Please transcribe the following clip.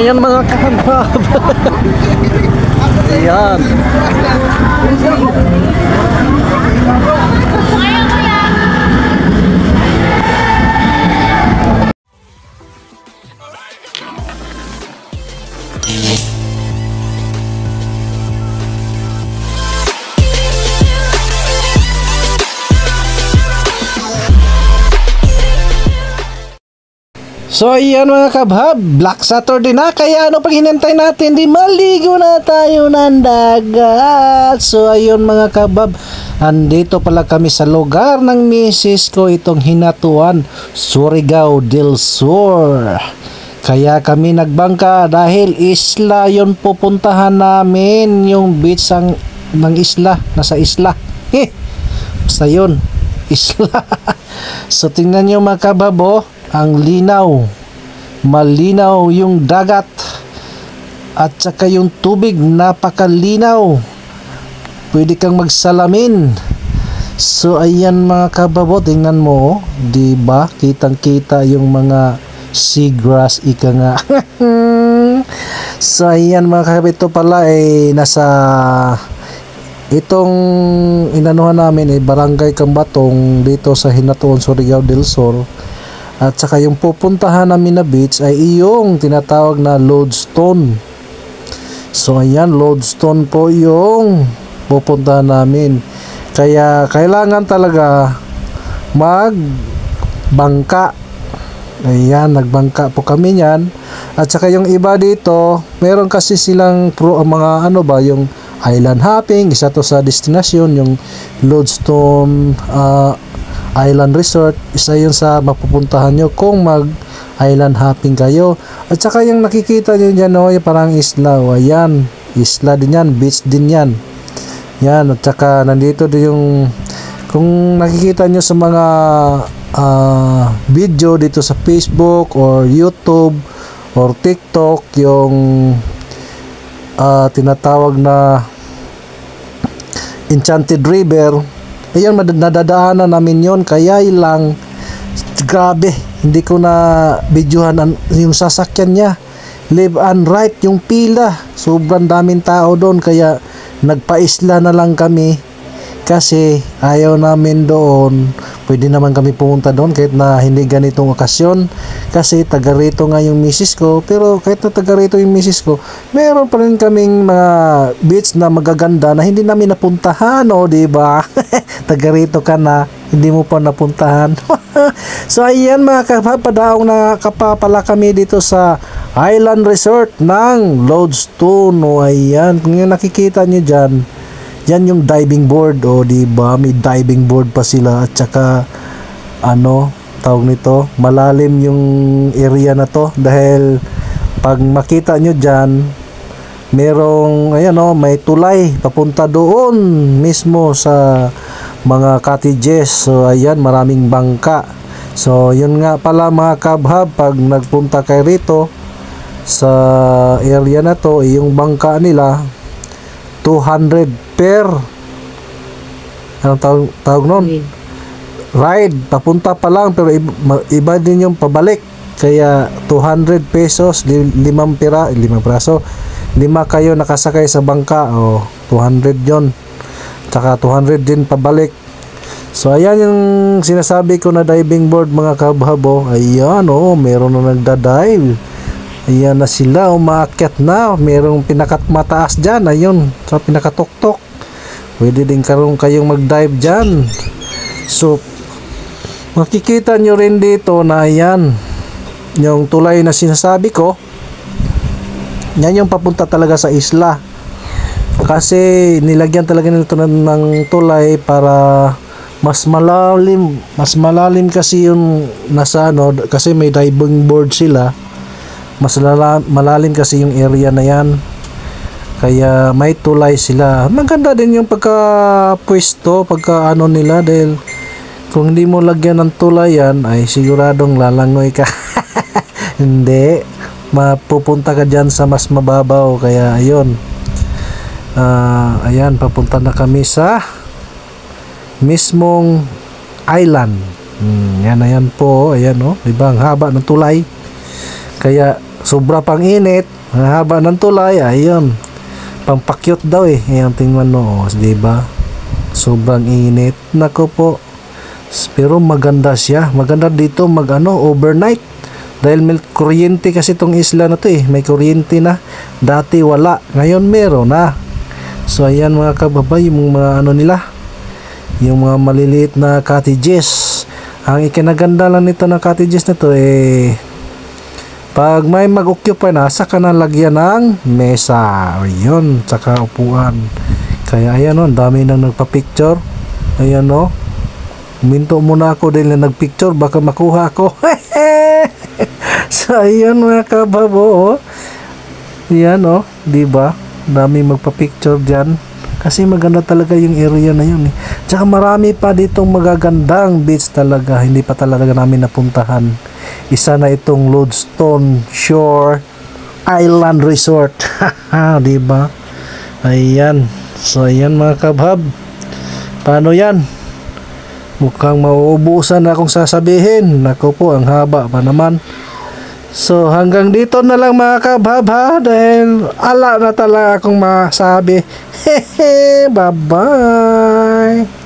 Ayan mga kabab. Ayan. So ayan mga kabhab, Black Saturday na, kaya ano pang hinintay natin, di maligo na tayo ng dagat. So ayun mga kabhab, andito pala kami sa lugar ng misis ko, itong Hinatuan, Surigao del Sur. Kaya kami nagbangka dahil isla yon pupuntahan namin, yung beach ng isla, nasa isla. Basta yun, isla. So tingnan nyo mga kabhab, oh, ang linaw, malinaw yung dagat at saka yung tubig napakalinaw, pwede kang magsalamin. So ayan mga kababo, tingnan mo, di ba? Kitang kita yung mga seagrass, ika nga. So ayan mga kababo, ito pala ay nasa itong inanuhan namin ay Barangay Cambatong dito sa Hinatuan, Surigao del Sur. At saka yung pupuntahan namin na beach ay iyong tinatawag na Lodestone. So ayan, Lodestone po yung pupuntahan namin. Kaya kailangan talaga magbangka. Ayan, nagbangka po kami niyan. At saka yung iba dito, meron kasi silang mga ano ba, yung island hopping. Isa to sa destination, yung Lodestone Island Resort, isa yun sa mapupuntahan nyo kung mag island hopping kayo. At saka yung nakikita nyo dyan, oh, yung parang isla, oh, ayan, isla din yan, beach din yan. Yan, at saka nandito din yung, kung nakikita nyo sa mga video dito sa Facebook or YouTube or TikTok, yung tinatawag na Enchanted River, ayun, nadadaanan namin yon, kaya lang grabe, hindi ko na videohan yung sasakyan niya, live and right yung pila, sobrang daming tao doon, kaya nagpaisla na lang kami kasi ayaw namin doon. Pwede naman kami pumunta doon kahit na hindi ganitong okasyon kasi taga rito nga yung misis ko, pero kahit na taga rito yung misis ko, meron pa rin kaming mga beach na magaganda na hindi namin napuntahan, o diba? Taga rito ka na, hindi mo pa napuntahan. So ayan mga kabab, padaong na kapapala kami dito sa Island Resort ng Lodestone. O ayan, kung yung nakikita nyo dyan, yan yung diving board, o diba, may diving board pa sila. At saka ano tawag nito, malalim yung area na to, dahil pag makita nyo dyan, merong ayan, o, may tulay papunta doon mismo sa mga cottages. So ayan, maraming bangka. So yun nga pala mga kabhab, pag nagpunta kayo rito sa area na to, yung bangka nila 200 per anong tawag nun? Ride, papunta pa lang, pero iba din yung pabalik. Kaya 200 pesos, 5 piraso, 5 kayo nakasakay sa bangka, o 200 yon, tsaka 200 din pabalik. So ayan yung sinasabi ko na diving board mga kabhabo. Ayan, o, meron na nagda-dive. Ayan na sila, umaakyat na. Merong pinakatmataas dyan, ayun, sa pinakatuktok. Pwede din kayong mag-dive dyan. So makikita nyo rin dito na ayan, yung tulay na sinasabi ko, yan yung papunta talaga sa isla. Kasi nilagyan talaga nito ng tulay para mas malalim kasi yung nasa ano, kasi may diving board sila, mas malalim kasi yung area na yan, kaya may tulay sila. Maganda din yung pagka-pwesto, pagka ano nila, dahil kung hindi mo lagyan ng tulay yan, ay siguradong lalangoy ka. Hindi, mapupunta ka dyan sa mas mababaw. Kaya ayun, ayan, papunta na kami sa mismong island. Yan, ayan po, ayan, oh, diba, ang haba ng tulay. Kaya sobra pang init, ang haba ng tulay, ayun. Pampakyut daw eh. Ayan, tingnan mo, oh, di ba? Sobrang init. Nako po. Pero maganda siya. Maganda dito overnight. Dahil may kuryente kasi tong isla na to eh. May kuryente na. Dati wala. Ngayon meron na. So ayan mga kababay, yung mga nila. Yung mga maliliit na cottages. Ang ikinaganda lang nito na cottages na to eh, pag may mag-occupy na, saka na lagyan ng mesa. Ayun, saka upuan. Kaya ayan o, dami nang nagpa-picture. Ayan o. Minto muna ako dahil na nag-picture, baka makuha ako. So ayan mga kababo. Ayan o, diba? Dami magpa-picture dyan. Kasi maganda talaga yung area na yun eh. Tsaka marami pa ditong magagandang beach talaga. Hindi pa talaga namin napuntahan. Isa na itong Lodestone Shore Island Resort. Diba? Ayan. So ayan mga kabhab. Paano yan? Mukhang mauubusan na akong sasabihin. Nako po, ang haba pa naman. So hanggang dito na lang mga kabhab ha. Dahil ala na talaga akong masabi. Bye bye.